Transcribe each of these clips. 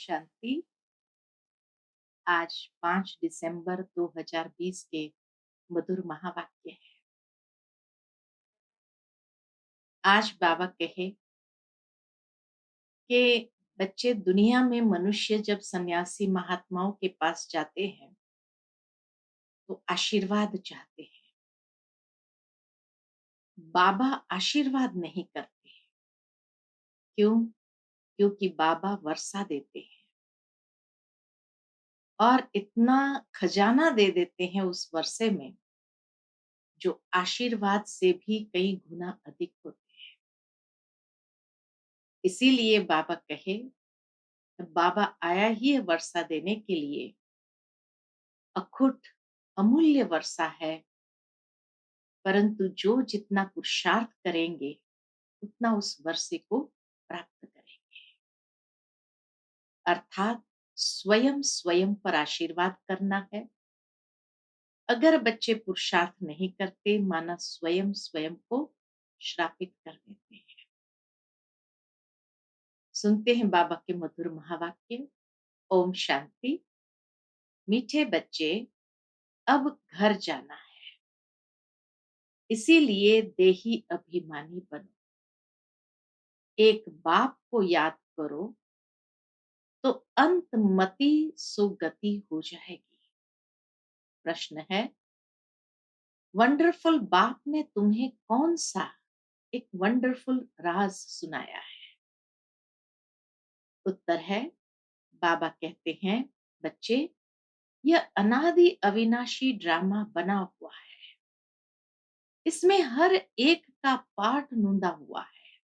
शांति। आज 5 दिसंबर 2020 के मधुर महावाक्य है। आज बाबा कहे कि बच्चे, दुनिया में मनुष्य जब सन्यासी महात्माओं के पास जाते हैं तो आशीर्वाद चाहते हैं। बाबा आशीर्वाद नहीं करते। क्यों? क्योंकि बाबा वर्षा देते हैं और इतना खजाना दे देते हैं उस वर्षे में जो आशीर्वाद से भी कई गुना अधिक होते हैं। इसीलिए बाबा कहे, बाबा आया ही है वर्षा देने के लिए। अखुट अमूल्य वर्षा है, परंतु जो जितना पुरुषार्थ करेंगे उतना उस वर्षे को प्राप्त करेंगे। अर्थात स्वयं स्वयं पर आशीर्वाद करना है। अगर बच्चे पुरुषार्थ नहीं करते, माना स्वयं स्वयं को श्रापित कर देते हैं। सुनते हैं बाबा के मधुर महावाक्य। ओम शांति। मीठे बच्चे, अब घर जाना है, इसीलिए देही अभिमानी बनो। एक बाप को याद करो तो अंतमति सुगति हो जाएगी। प्रश्न है, वंडरफुल बाप ने तुम्हें कौन सा एक वंडरफुल राज सुनाया है? उत्तर है, बाबा कहते हैं, बच्चे, यह अनादि अविनाशी ड्रामा बना हुआ है। इसमें हर एक का पार्ट नूंदा हुआ है।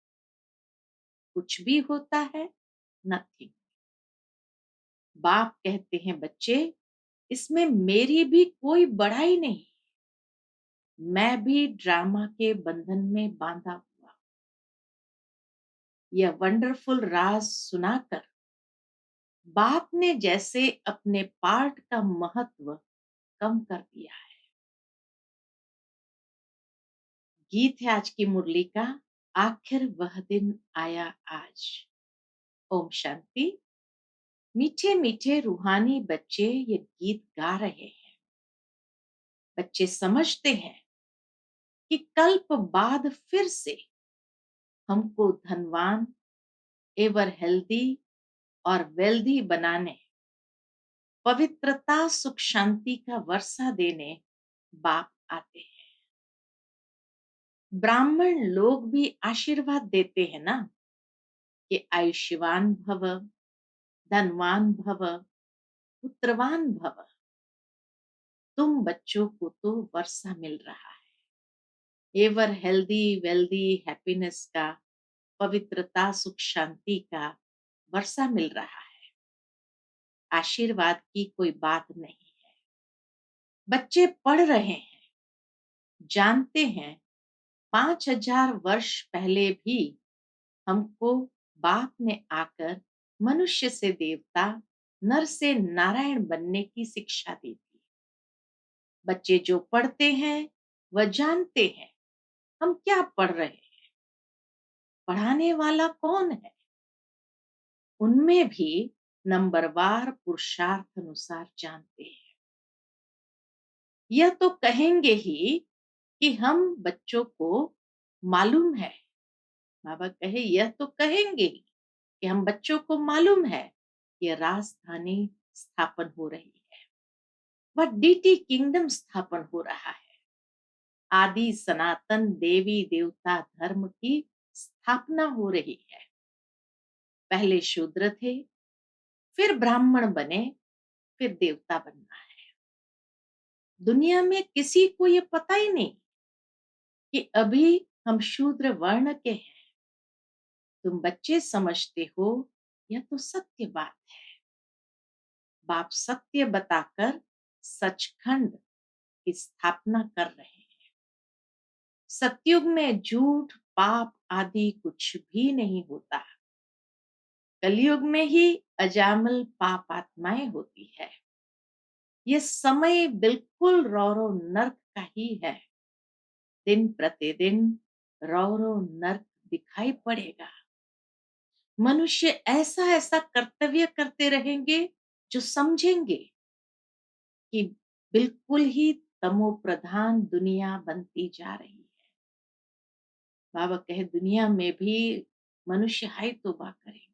कुछ भी होता है, नथिंग। बाप कहते हैं, बच्चे, इसमें मेरी भी कोई बड़ाई नहीं। मैं भी ड्रामा के बंधन में बांधा हुआ। यह वंडरफुल राज सुनाकर बाप ने जैसे अपने पार्ट का महत्व कम कर दिया है। गीत है आज की मुरली का, आखिर वह दिन आया आज। ओम शांति। मीठे मीठे रूहानी बच्चे ये गीत गा रहे हैं। बच्चे समझते हैं कि कल्प बाद फिर से हमको धनवान, एवर हेल्दी और वेल्दी बनाने, पवित्रता सुख शांति का वर्षा देने बाप आते हैं। ब्राह्मण लोग भी आशीर्वाद देते हैं ना, कि आयुष्यवान भव, धनवान भव, पुत्रवान भव। तुम बच्चों को तो वर्षा मिल रहा है, एवर हेल्दी वेल्दी हैप्पीनेस का, पवित्रता सुख शांति का वर्षा मिल रहा है। आशीर्वाद की कोई बात नहीं है। बच्चे पढ़ रहे हैं, जानते हैं 5000 वर्ष पहले भी हमको बाप ने आकर मनुष्य से देवता, नर से नारायण बनने की शिक्षा दी थी। बच्चे जो पढ़ते हैं वह जानते हैं हम क्या पढ़ रहे हैं, पढ़ाने वाला कौन है। उनमें भी नंबरवार पुरुषार्थ अनुसार जानते हैं। यह तो कहेंगे ही कि हम बच्चों को मालूम है। बाबा कहे, यह तो कहेंगे ही कि हम बच्चों को मालूम है ये राजधानी स्थापन हो रही है, वह डीटी किंगडम स्थापन हो रहा है। आदि सनातन देवी देवता धर्म की स्थापना हो रही है। पहले शूद्र थे, फिर ब्राह्मण बने, फिर देवता बनना है। दुनिया में किसी को ये पता ही नहीं कि अभी हम शूद्र वर्ण के हैं। तुम बच्चे समझते हो यह तो सत्य बात है। बाप सत्य बताकर सचखंड की स्थापना कर रहे हैं। सतयुग में झूठ पाप आदि कुछ भी नहीं होता। कलयुग में ही अजामल पाप आत्माएं होती है। ये समय बिल्कुल रौरो नर्क का ही है। दिन प्रतिदिन रौरो नर्क दिखाई पड़ेगा। मनुष्य ऐसा ऐसा कर्तव्य करते रहेंगे जो समझेंगे कि बिल्कुल ही तमो प्रधान दुनिया बनती जा रही है। बाबा कहे दुनिया में भी मनुष्य हाय तौबा करेंगे।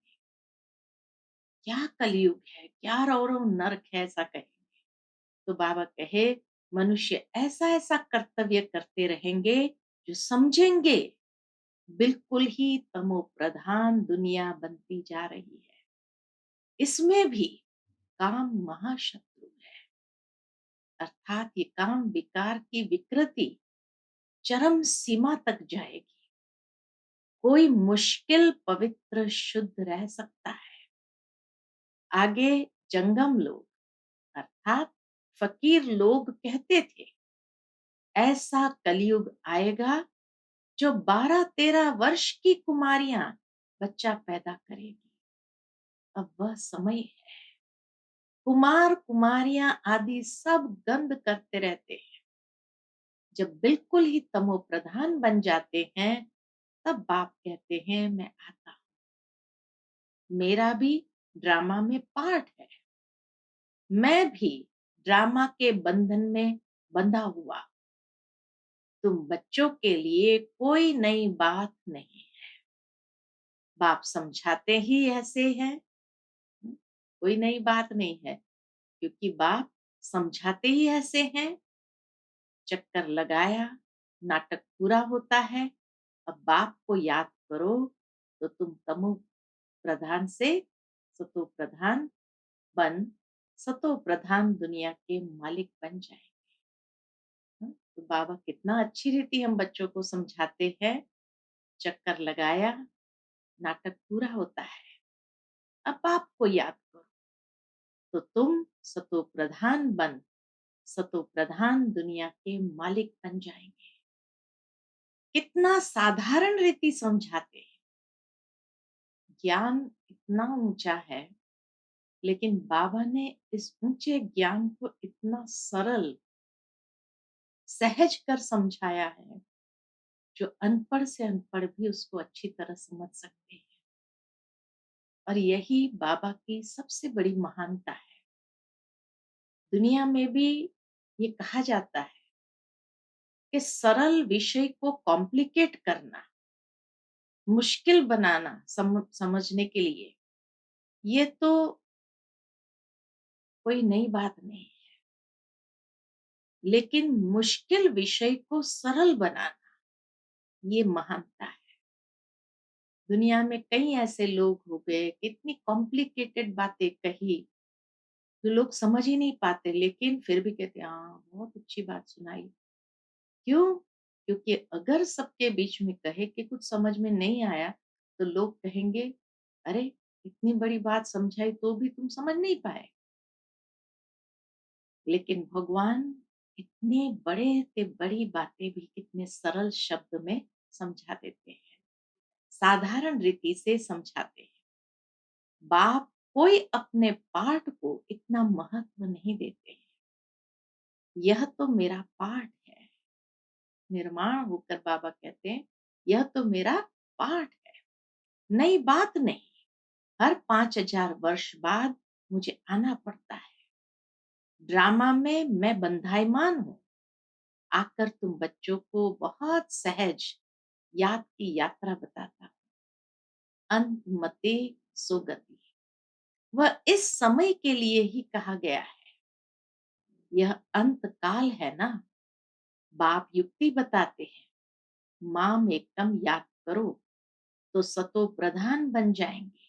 क्या कलयुग है, क्या रौरव नरक है, ऐसा कहेंगे। तो बाबा कहे मनुष्य ऐसा ऐसा कर्तव्य करते रहेंगे जो समझेंगे बिल्कुल ही तमो प्रधान दुनिया बनती जा रही है। इसमें भी काम महाशत्रु है, अर्थात ये काम विकार की विकृति चरम सीमा तक जाएगी। कोई मुश्किल पवित्र शुद्ध रह सकता है। आगे जंगम लोग अर्थात फकीर लोग कहते थे ऐसा कलयुग आएगा जो 12-13 वर्ष की कुमारियां बच्चा पैदा करेगी। अब वह समय है। कुमार कुमारियां आदि सब गंध करते रहते हैं। जब बिल्कुल ही तमो प्रधान बन जाते हैं तब बाप कहते हैं मैं आता हूं। मेरा भी ड्रामा में पार्ट है। मैं भी ड्रामा के बंधन में बंधा हुआ। तुम बच्चों के लिए कोई नई बात नहीं। बाप समझाते ही ऐसे हैं। कोई नई बात नहीं है क्योंकि बाप समझाते ही ऐसे हैं। चक्कर लगाया, नाटक पूरा होता है। अब बाप को याद करो तो तुम तमो प्रधान से सतो प्रधान बन सतो प्रधान दुनिया के मालिक बन जाएंगे। तो बाबा कितना अच्छी रीति हम बच्चों को समझाते हैं। चक्कर लगाया, नाटक पूरा होता है। अब बाप को याद करो तो तुम सतो प्रधान बन सतो प्रधान दुनिया के मालिक बन जाएंगे। कितना साधारण रीति समझाते हैं। ज्ञान इतना ऊंचा है लेकिन बाबा ने इस ऊंचे ज्ञान को इतना सरल सहज कर समझाया है जो अनपढ़ से अनपढ़ भी उसको अच्छी तरह समझ सकते हैं। और यही बाबा की सबसे बड़ी महानता है। दुनिया में भी ये कहा जाता है कि सरल विषय को कॉम्प्लिकेट करना, मुश्किल बनाना समझने के लिए, ये तो कोई नई बात नहीं है। लेकिन मुश्किल विषय को सरल बनाना, ये महानता है। दुनिया में कई ऐसे लोग हो गए इतनी कॉम्प्लिकेटेड बातें कही जो लोग समझ ही नहीं पाते, लेकिन फिर भी कहते हैं हाँ बहुत अच्छी बात सुनाई। क्यों? क्योंकि अगर सबके बीच में कहे कि कुछ समझ में नहीं आया तो लोग कहेंगे अरे इतनी बड़ी बात समझाई तो भी तुम समझ नहीं पाए। लेकिन भगवान इतने बड़े से बड़ी बातें भी कितने सरल शब्द में समझा देते हैं, साधारण रीति से समझाते हैं। बाप कोई अपने पाठ को इतना महत्व नहीं देते हैं। यह तो मेरा पाठ है। निर्माण होकर बाबा कहते हैं यह तो मेरा पाठ है, नई बात नहीं। हर 5000 वर्ष बाद मुझे आना पड़ता है। ड्रामा में मैं बंधाईमान हूँ। आकर तुम बच्चों को बहुत सहज याद की यात्रा बताता हूँ। अंत मते सुगति, वह इस समय के लिए ही कहा गया है। यह अंत काल है ना। बाप युक्ति बताते हैं माम एकम याद करो तो सतो प्रधान बन जाएंगे।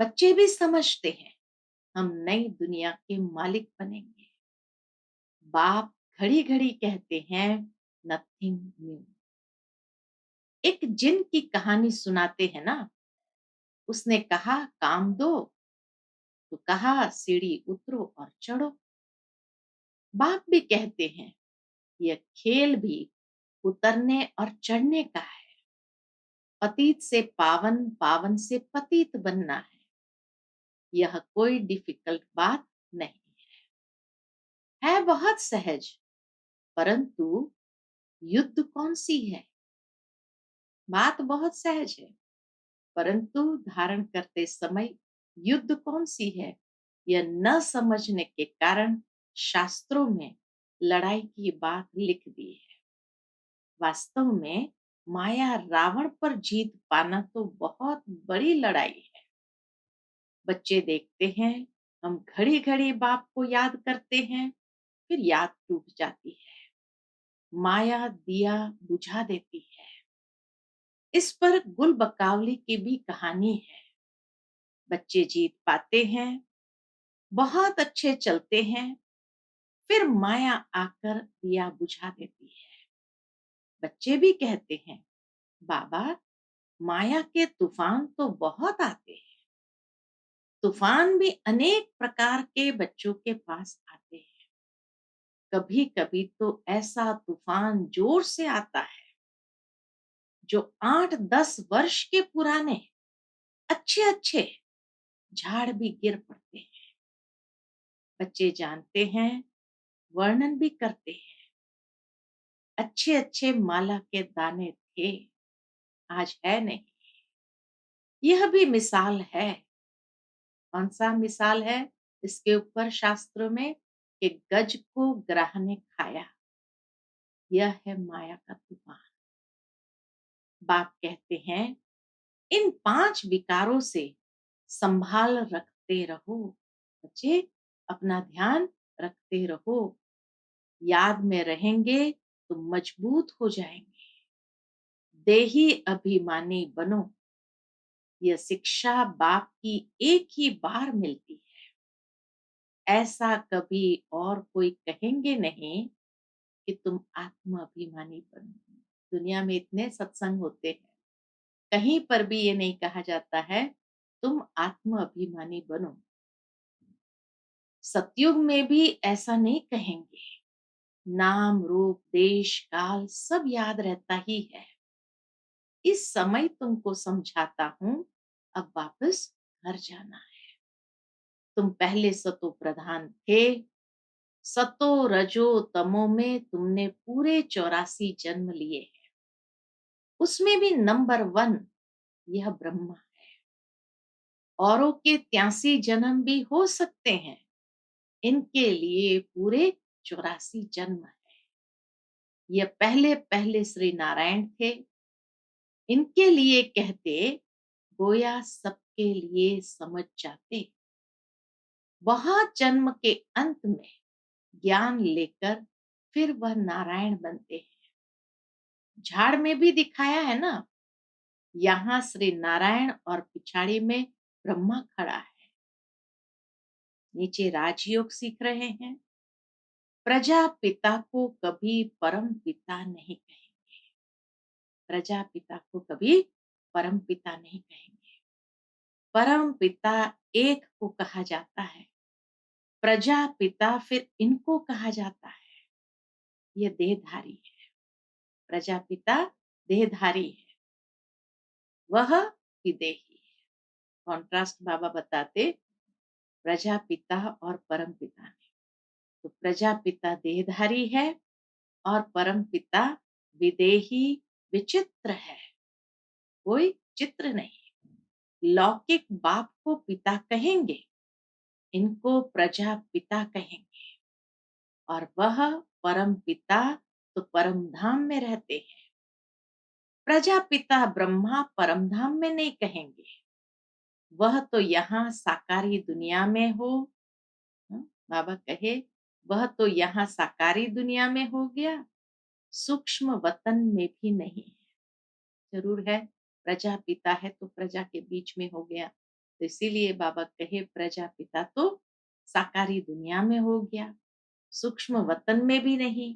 बच्चे भी समझते हैं हम नई दुनिया के मालिक बनेंगे। बाप घड़ी घड़ी कहते हैं नथिंग न्यू। एक जिन की कहानी सुनाते हैं ना। उसने कहा काम दो तो कहा सीढ़ी उतरो और चढ़ो। बाप भी कहते हैं यह खेल भी उतरने और चढ़ने का है। पतित से पावन, पावन से पतित बनना है। यह कोई डिफिकल्ट बात नहीं है बहुत सहज। परंतु युद्ध कौन सी है? बात बहुत सहज है। परंतु धारण करते समय युद्ध कौन सी है, यह न समझने के कारण शास्त्रों में लड़ाई की बात लिख दी है। वास्तव में माया रावण पर जीत पाना तो बहुत बड़ी लड़ाई है। बच्चे देखते हैं, हम घड़ी घड़ी बाप को याद करते हैं, फिर याद टूट जाती है। माया दिया बुझा देती है। इस पर गुल बकावली की भी कहानी है। बच्चे जीत पाते हैं, बहुत अच्छे चलते हैं, फिर माया आकर दिया बुझा देती है। बच्चे भी कहते हैं, बाबा, माया के तूफान तो बहुत आते हैं। तूफान भी अनेक प्रकार के बच्चों के पास आते हैं। कभी कभी तो ऐसा तूफान जोर से आता है जो 8-10 वर्ष के पुराने अच्छे अच्छे झाड़ भी गिर पड़ते हैं। बच्चे जानते हैं, वर्णन भी करते हैं, अच्छे अच्छे माला के दाने थे, आज है नहीं। यह भी मिसाल है। कौन सा मिसाल है? इसके ऊपर शास्त्रों में कि गज को ग्राह ने खाया, यह है माया का तूफान। बाप कहते हैं, इन 5 विकारों से संभाल रखते रहो। बच्चे, अपना ध्यान रखते रहो। याद में रहेंगे तो मजबूत हो जाएंगे। देही अभिमानी बनो। यह शिक्षा बाप की एक ही बार मिलती है। ऐसा कभी और कोई कहेंगे नहीं कि तुम आत्म अभिमानी बनो। दुनिया में इतने सत्संग होते हैं, कहीं पर भी ये नहीं कहा जाता है तुम आत्म अभिमानी बनो। सतयुग में भी ऐसा नहीं कहेंगे। नाम रूप देश काल सब याद रहता ही है। इस समय तुमको समझाता हूं, अब वापस घर जाना है। तुम पहले सतो प्रधान थे। सतो रजो तमो में तुमने पूरे 84 जन्म लिए हैं। उसमें भी नंबर 1 यह ब्रह्मा है। औरों के 83 जन्म भी हो सकते हैं, इनके लिए पूरे 84 जन्म है। ये पहले पहले श्री नारायण थे। इनके लिए कहते, गोया सबके लिए समझ जाते। बहुत जन्म के अंत में ज्ञान लेकर फिर वह नारायण बनते हैं। झाड़ में भी दिखाया है ना, यहाँ श्री नारायण और पिछाड़ी में ब्रह्मा खड़ा है। नीचे राजयोग सीख रहे हैं। प्रजापिता को कभी परम पिता नहीं कहेंगे। प्रजापिता को कभी परम पिता नहीं कहेंगे। परम पिता एक को कहा जाता है, प्रजापिता फिर इनको कहा जाता है। ये देहधारी है। प्रजापिता देहधारी है, वह विदेही है। कॉन्ट्रास्ट बाबा बताते, प्रजापिता और परम पिता ने। तो प्रजापिता देहधारी है और परम पिता विदेही, विचित्र है, कोई चित्र नहीं। लौकिक बाप को पिता कहेंगे, इनको प्रजा पिता कहेंगे। और वह परम पिता तो परम धाम में रहते हैं। प्रजापिता ब्रह्मा परम धाम में नहीं कहेंगे, वह तो यहाँ साकारी दुनिया में हो। बाबा कहे, वह तो यहाँ साकारी दुनिया में हो गया, सूक्ष्म वतन में भी नहीं है। जरूर है, प्रजा पिता है तो प्रजा के बीच में हो गया। तो इसीलिए बाबा कहे, प्रजा पिता तो साकारी दुनिया में हो गया, सूक्ष्म वतन में भी नहीं।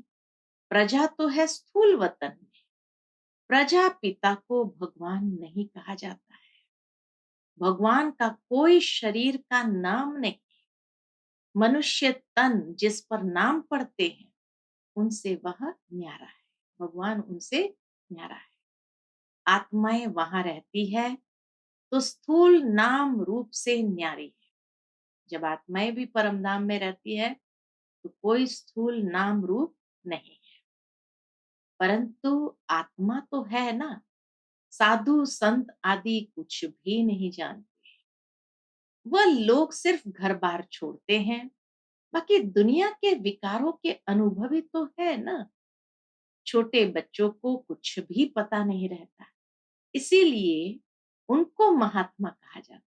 प्रजा तो है स्थूल वतन में। प्रजा पिता को भगवान नहीं कहा जाता है। भगवान का कोई शरीर का नाम नहीं। मनुष्य तन जिस पर नाम पड़ते हैं, उनसे वह न्यारा है। भगवान उनसे न्यारा है। आत्माएं वहां रहती है तो स्थूल नाम रूप से न्यारी है। जब आत्माएं भी परम धाम में रहती है तो कोई स्थूल नाम रूप नहीं है। परंतु आत्मा तो है ना, साधु संत आदि कुछ भी नहीं जानते। वह लोग सिर्फ घर बार छोड़ते हैं, बाकी दुनिया के विकारों के अनुभवी तो है ना। छोटे बच्चों को कुछ भी पता नहीं रहता, इसीलिए उनको महात्मा कहा जाता है।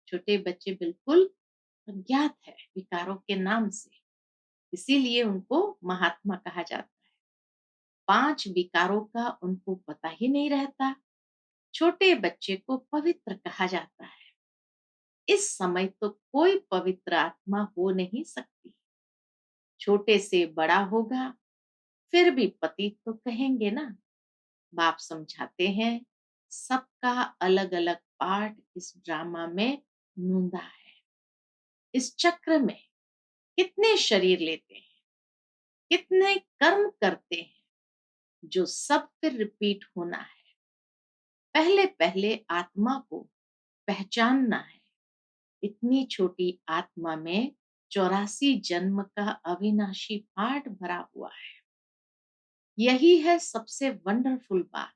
छोटे बच्चे बिल्कुल अज्ञात है विकारों के नाम से, इसीलिए उनको महात्मा कहा जाता है। 5 विकारों का उनको पता ही नहीं रहता। छोटे बच्चे को पवित्र कहा जाता है। इस समय तो कोई पवित्र आत्मा हो नहीं सकती। छोटे से बड़ा होगा, फिर भी पतित तो कहेंगे ना। बाप समझाते हैं, सबका अलग अलग पार्ट इस ड्रामा में नूंदा है। इस चक्र में कितने शरीर लेते हैं, कितने कर्म करते हैं, जो सब फिर रिपीट होना है। पहले पहले आत्मा को पहचानना है। इतनी छोटी आत्मा में 84 जन्म का अविनाशी पाठ भरा हुआ है। यही है सबसे वंडरफुल बात।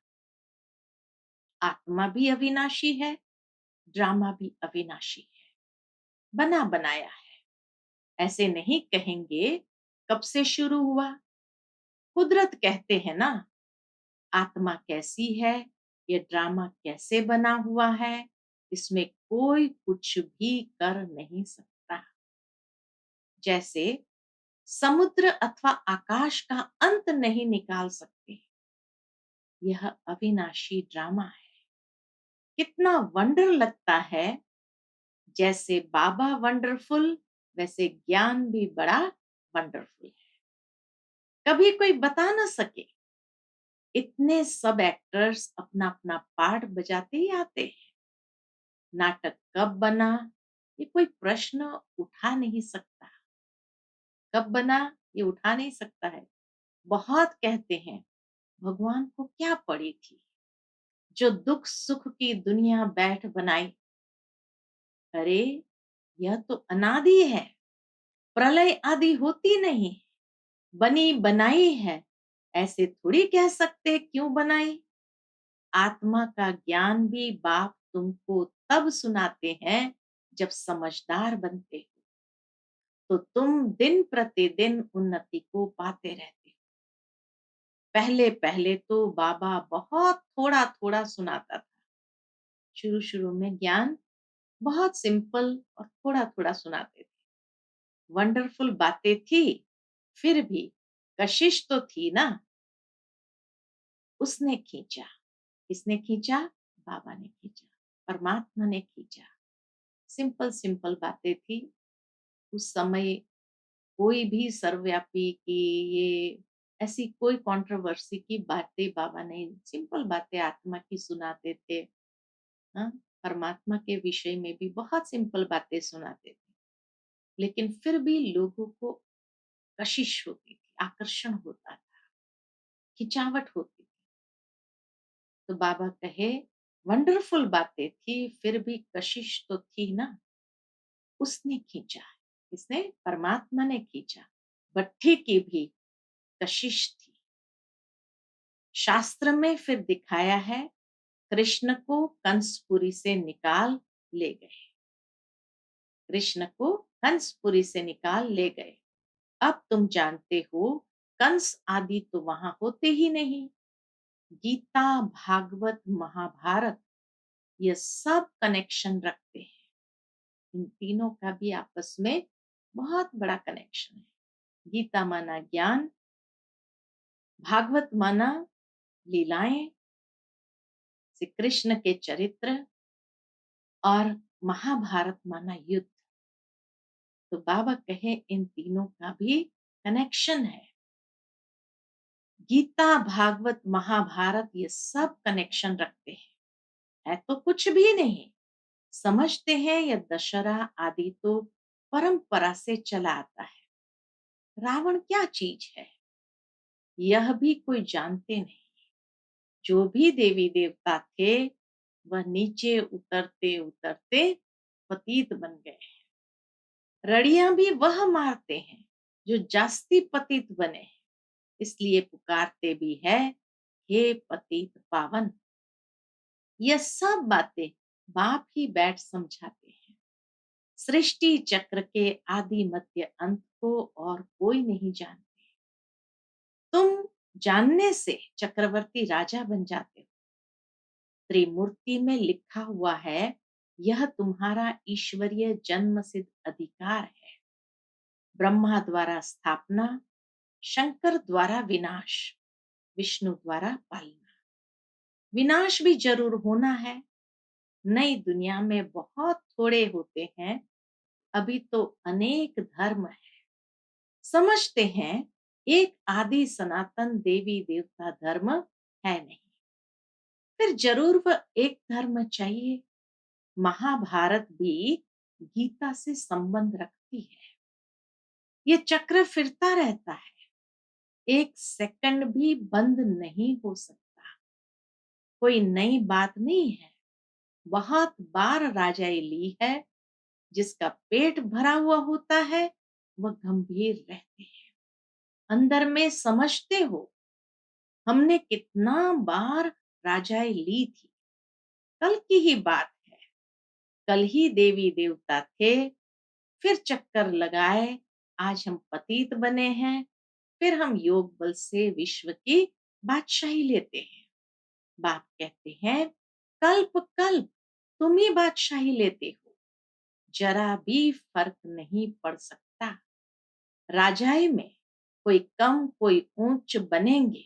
आत्मा भी अविनाशी है, ड्रामा भी अविनाशी है, बना बनाया है। ऐसे नहीं कहेंगे कब से शुरू हुआ। कुदरत कहते हैं ना, आत्मा कैसी है, ये ड्रामा कैसे बना हुआ है, इसमें कोई कुछ भी कर नहीं सकता। जैसे समुद्र अथवा आकाश का अंत नहीं निकाल सकते, यह अविनाशी ड्रामा है। कितना वंडर लगता है। जैसे बाबा वंडरफुल, वैसे ज्ञान भी बड़ा वंडरफुल है। कभी कोई बता ना सके, इतने सब एक्टर्स अपना अपना पार्ट बजाते ही आते हैं। नाटक कब बना, ये कोई प्रश्न उठा नहीं सकता। कब बना, ये उठा नहीं सकता है। बहुत कहते हैं, भगवान को क्या पड़ी थी, जो दुख सुख की दुनिया बैठ बनाई। अरे, यह तो अनादि है, प्रलय आदि होती नहीं, बनी बनाई है। ऐसे थोड़ी कह सकते क्यों बनाई। आत्मा का ज्ञान भी बाप तुमको तब सुनाते हैं जब समझदार बनते हो, तो तुम दिन प्रतिदिन उन्नति को पाते रहते हो। पहले पहले तो बाबा बहुत थोड़ा थोड़ा सुनाता था। शुरू शुरू में ज्ञान बहुत सिंपल और थोड़ा थोड़ा सुनाते थे। वंडरफुल बातें थी, फिर भी कशिश तो थी ना। उसने खींचा। किसने खींचा? बाबा ने खींचा, परमात्मा ने खींचा। सिंपल सिंपल बातें थी। उस समय कोई भी सर्वव्यापी की ये ऐसी कोई कंट्रोवर्सी की बातें बाबा नहीं, सिंपल बातें आत्मा की सुनाते थे। हाँ, परमात्मा के विषय में भी बहुत सिंपल बातें सुनाते थे, लेकिन फिर भी लोगों को कशिश होती थी, आकर्षण होता था, खिंचावट होती थी। तो बाबा कहे, वंडरफुल बातें थी, फिर भी कशिश तो थी ना। उसने खींचा। किसने? परमात्मा ने खींचा। भट्ठी की भी कशिश थी। शास्त्र में फिर दिखाया है, कृष्ण को कंसपुरी से निकाल ले गए। कृष्ण को कंसपुरी से निकाल ले गए। अब तुम जानते हो, कंस आदि तो वहां होते ही नहीं। गीता, भागवत, महाभारत, ये सब कनेक्शन रखते हैं। इन तीनों का भी आपस में बहुत बड़ा कनेक्शन है। गीता माना ज्ञान, भागवत माना लीलाएं, श्री कृष्ण के चरित्र, और महाभारत माना युद्ध। तो बाबा कहे, इन तीनों का भी कनेक्शन है। गीता, भागवत, महाभारत, ये सब कनेक्शन रखते हैं। है तो कुछ भी नहीं। समझते हैं यह दशहरा आदि तो परंपरा से चला आता है। रावण क्या चीज है, यह भी कोई जानते नहीं। जो भी देवी देवता थे, वह नीचे उतरते उतरते पतित बन गए। रड़ियां भी वह मारते हैं जो जास्ती पतित बने हैं, इसलिए पुकारते भी है, हे पतित पावन। यह सब बातें बाप ही बैठ समझाते हैं। सृष्टि चक्र के आदि मध्य अंत को और कोई नहीं जानते। तुम जानने से चक्रवर्ती राजा बन जाते हो। त्रिमूर्ति में लिखा हुआ है, यह तुम्हारा ईश्वरीय जन्म सिद्ध अधिकार है। ब्रह्मा द्वारा स्थापना, शंकर द्वारा विनाश, विष्णु द्वारा पालना। विनाश भी जरूर होना है। नई दुनिया में बहुत थोड़े होते हैं, अभी तो अनेक धर्म है। समझते हैं एक आदि सनातन देवी देवता धर्म है नहीं, फिर जरूर वह एक धर्म चाहिए। महाभारत भी गीता से संबंध रखती है। ये चक्र फिरता रहता है, एक सेकंड भी बंद नहीं हो सकता। कोई नई बात नहीं है। बहुत बार राजाई ली है। जिसका पेट भरा हुआ होता है वह गंभीर रहते हैं। अंदर में समझते हो, हमने कितना बार राजाई ली थी। कल की ही बात है। कल ही देवी देवता थे, फिर चक्कर लगाए, आज हम पतित बने हैं। फिर हम योग बल से विश्व की बादशाही लेते हैं। बाप कहते हैं, कल्प कल्प तुम ही बादशाही लेते हो। जरा भी फर्क नहीं पड़ सकता। राजाई में कोई कम कोई ऊंच बनेंगे।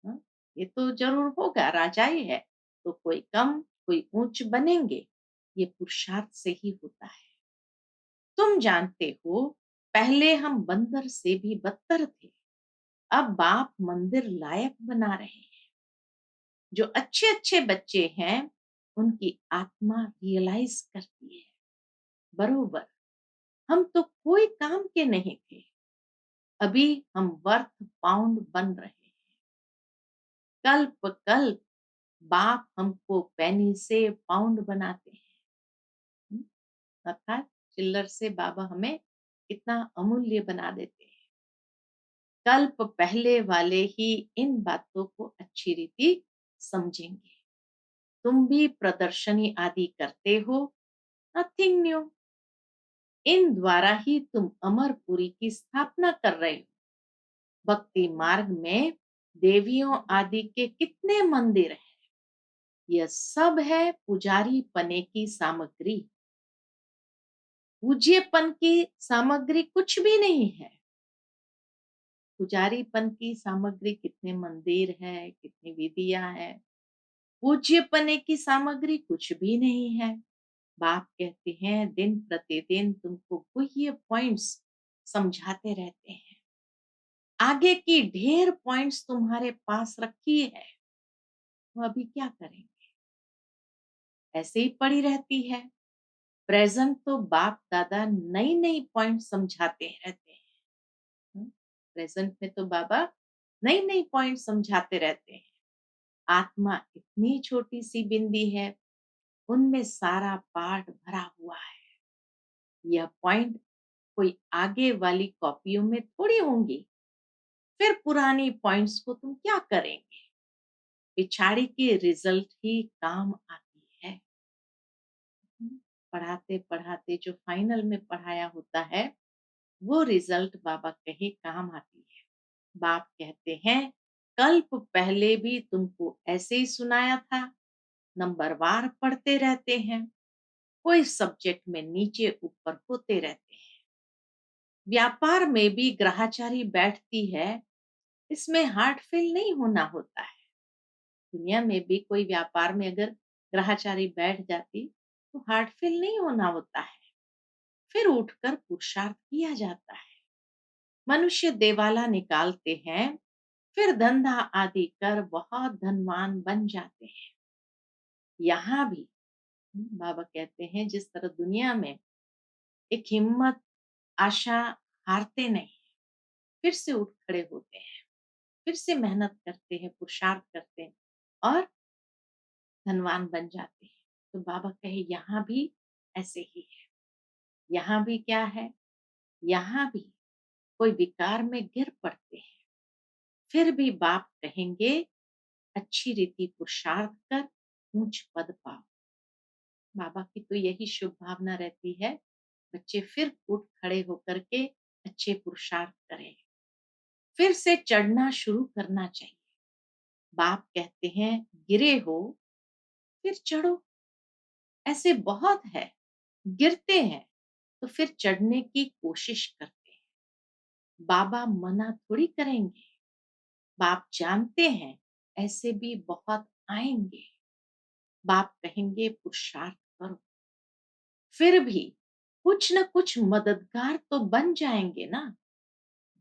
हाँ, ये तो जरूर होगा। राजाई है तो कोई कम कोई ऊंच बनेंगे। ये पुरुषार्थ से ही होता है। तुम जानते हो, पहले हम बंदर से भी बदतर थे। अब बाप मंदिर लायक बना रहे हैं। जो अच्छे अच्छे बच्चे हैं उनकी आत्मा रियलाइज करती है, बरोबर हम तो कोई काम के नहीं थे, अभी हम वर्थ पाउंड बन रहे हैं। कल्प कल्प बाप हमको पैनी से पाउंड बनाते हैं। हम्म, अर्थात चिल्लर से बाबा हमें इतना अमूल्य बना देते हैं। कल्प पहले वाले ही इन बातों को अच्छी रीति समझेंगे। तुम भी प्रदर्शनी आदि करते हो, नथिंग न्यू। इन द्वारा ही तुम अमरपुरी की स्थापना कर रहे हो। भक्ति मार्ग में देवियों आदि के कितने मंदिर हैं। यह सब है पुजारी पने की सामग्री। पूज्यपन की सामग्री कुछ भी नहीं है। पुजारीपन की सामग्री कितने मंदिर है, कितनी विधियां है। पूज्यपने की सामग्री कुछ भी नहीं है। बाप कहते हैं, दिन प्रतिदिन तुमको गुह्य पॉइंट्स समझाते रहते हैं। आगे की ढेर पॉइंट्स तुम्हारे पास रखी है, वो अभी क्या करेंगे? ऐसे ही पड़ी रहती है। प्रेजेंट तो बाप दादा नई नई पॉइंट समझाते रहते हैं। प्रेजेंट में तो बाबा नई नई पॉइंट समझाते रहते हैं। आत्मा इतनी छोटी सी बिंदी है, उनमें सारा पाठ भरा हुआ है। यह पॉइंट कोई आगे वाली कॉपियों में थोड़ी होंगी। फिर पुरानी पॉइंट्स को तुम क्या करेंगे? पिछाड़ी की रिजल्ट ही काम आती है। पढ़ाते पढ़ाते जो फाइनल में पढ़ाया होता है, वो रिजल्ट बाबा कहे काम आती है। बाप कहते हैं, कल्प पहले भी तुमको ऐसे ही सुनाया था। नंबरवार पढ़ते रहते हैं, कोई सब्जेक्ट में नीचे ऊपर होते रहते हैं। व्यापार में भी ग्रहाचारी बैठती है, इसमें हार्ट फेल नहीं होना होता है। दुनिया में भी कोई व्यापार में अगर ग्रहाचारी बैठ जाती तो हार्ट फेल नहीं होना होता है। फिर उठकर पुरुषार्थ किया जाता है। मनुष्य देवाला निकालते हैं, फिर धंधा आदि कर बहुत धनवान बन जाते हैं। यहाँ भी बाबा कहते हैं, जिस तरह दुनिया में एक हिम्मत आशा हारते नहीं, फिर से उठ खड़े होते हैं, फिर से मेहनत करते हैं, पुरुषार्थ करते हैं और धनवान बन जाते हैं। तो बाबा कहे, यहाँ भी ऐसे ही है। यहाँ भी क्या है? यहाँ भी कोई विकार में गिर पड़ते हैं, फिर भी बाप कहेंगे, अच्छी रीति पुरुषार्थ कर, ऊंच पद पाओ। बाबा की तो यही शुभ भावना रहती है, बच्चे फिर उठ खड़े होकर के अच्छे पुरुषार्थ करें, फिर से चढ़ना शुरू करना चाहिए। बाप कहते हैं गिरे हो फिर चढ़ो। ऐसे बहुत है, गिरते हैं तो फिर चढ़ने की कोशिश करते हैं। बाबा मना थोड़ी करेंगे। बाप जानते हैं ऐसे भी बहुत आएंगे। बाप कहेंगे पुरुषार्थ करो, फिर भी कुछ न कुछ मददगार तो बन जाएंगे ना।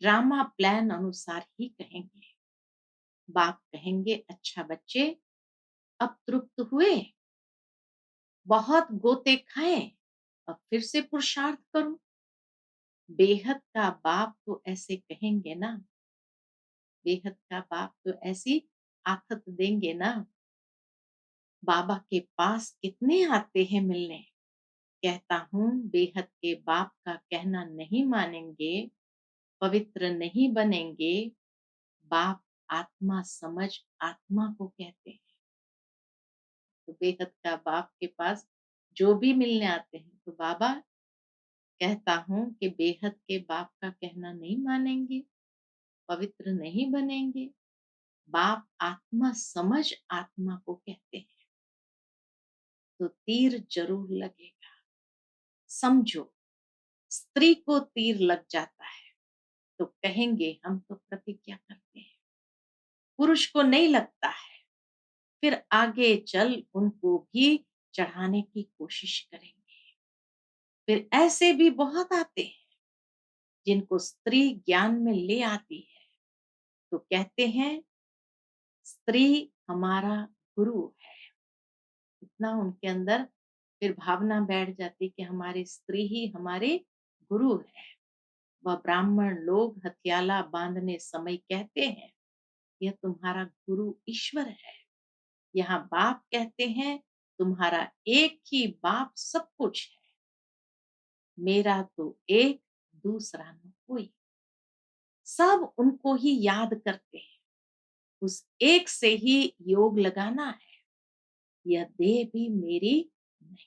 ड्रामा प्लान अनुसार ही कहेंगे। बाप कहेंगे अच्छा बच्चे, अब तृप्त हुए, बहुत गोते खाए, अब फिर से पुरुषार्थ करो। बेहद का बाप तो ऐसे कहेंगे ना। बेहद का बाप तो ऐसी आफत देंगे ना। बाबा के पास कितने आते हैं मिलने। कहता हूँ बेहद के बाप का कहना नहीं मानेंगे, पवित्र नहीं बनेंगे। बाप आत्मा समझ आत्मा को कहते हैं। तो बेहद का बाप के पास जो भी मिलने आते हैं तो बाबा कहता हूँ कि बेहद के बाप का कहना नहीं मानेंगे, पवित्र नहीं बनेंगे। बाप आत्मा समझ आत्मा को कहते हैं। तो तीर जरूर लगेगा। समझो, स्त्री को तीर लग जाता है तो कहेंगे हम तो प्रतिज्ञा करते हैं। पुरुष को नहीं लगता है, फिर आगे चल उनको भी चढ़ाने की कोशिश करेंगे। फिर ऐसे भी बहुत आते हैं जिनको स्त्री ज्ञान में ले आती है तो कहते हैं स्त्री हमारा गुरु है। इतना उनके अंदर फिर भावना बैठ जाती कि हमारी स्त्री ही हमारे गुरु है। वह ब्राह्मण लोग हथियाला बांधने समय कहते हैं यह तुम्हारा गुरु ईश्वर है। यहाँ बाप कहते हैं तुम्हारा एक ही बाप सब कुछ है, मेरा तो एक, दूसरा न कोई। सब उनको ही याद करते हैं, उस एक से ही योग लगाना है। यह देह भी मेरी नहीं,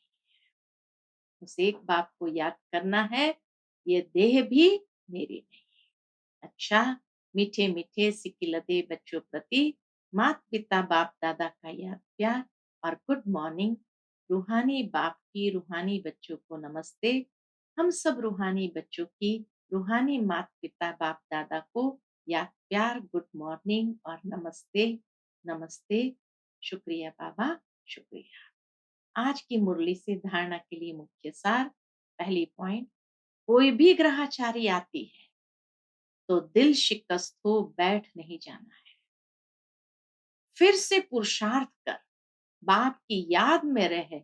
उस एक बाप को याद करना है। यह देह भी मेरी नहीं। अच्छा, मीठे मीठे सिकिलते बच्चों प्रति माता पिता बाप दादा का याद प्यार और गुड मॉर्निंग। रूहानी बाप की रूहानी बच्चों को नमस्ते। हम सब रूहानी बच्चों की रूहानी माता पिता बाप दादा को याद प्यार, गुड मॉर्निंग और नमस्ते। नमस्ते। शुक्रिया बाबा, शुक्रिया। आज की मुरली से धारणा के लिए मुख्य सार। पहली पॉइंट, कोई भी ग्रहाचारी आती है तो दिल शिकस्त हो बैठ नहीं जाना है, फिर से पुरुषार्थ कर बाप की याद में रह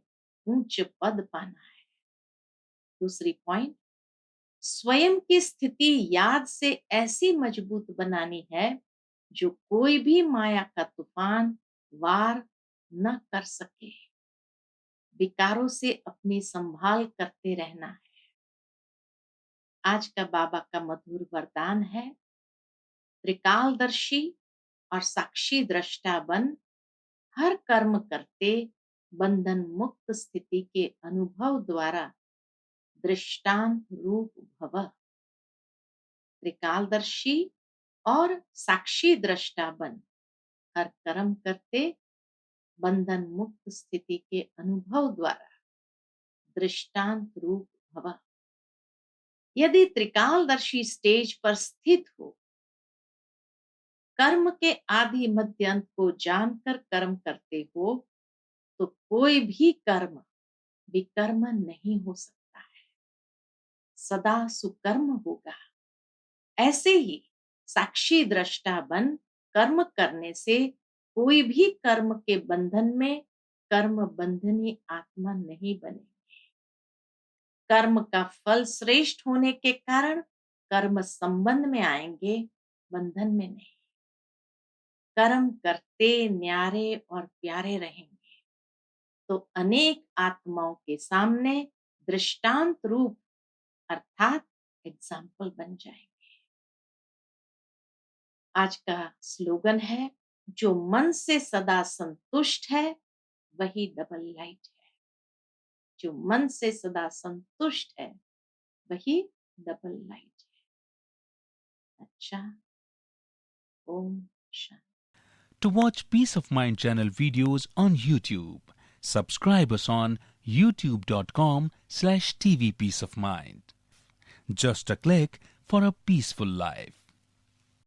ऊंच पद पाना है। दूसरी पॉइंट, स्वयं की स्थिति याद से ऐसी मजबूत बनानी है जो कोई भी माया का तूफान वार न कर सके। विकारों से अपनी संभाल करते रहना है। आज का बाबा का मधुर वरदान है, त्रिकालदर्शी और साक्षी दृष्टा बन, हर कर्म करते बंधन मुक्त स्थिति के अनुभव द्वारा दृष्टांत रूप भव। त्रिकालदर्शी और साक्षी दृष्टा बन, हर कर्म करते बंधन मुक्त स्थिति के अनुभव द्वारा दृष्टांत रूप भव। यदि त्रिकालदर्शी स्टेज पर स्थित हो, कर्म के आदि मध्य अंत को जानकर कर्म करते हो, तो कोई भी कर्म विकर्म नहीं हो सकता है, सदा सुकर्म होगा। ऐसे ही साक्षी दृष्टा बन कर्म करने से कोई भी कर्म के बंधन में कर्म बंधनी आत्मा नहीं बने। कर्म का फल श्रेष्ठ होने के कारण कर्म संबंध में आएंगे, बंधन में नहीं। कर्म करते न्यारे और प्यारे रहेंगे तो अनेक आत्माओं के सामने दृष्टांत रूप अर्थात एग्जाम्पल बन जाएंगे। आज का स्लोगन है, जो मन से सदा संतुष्ट है वही डबल लाइट है। जो मन से सदा संतुष्ट है वही डबल लाइट है। अच्छा, Om Shanti. To watch Peace of Mind channel videos on YouTube, subscribe us on youtube.com/tvpeaceofmind. Just a click for a peaceful life.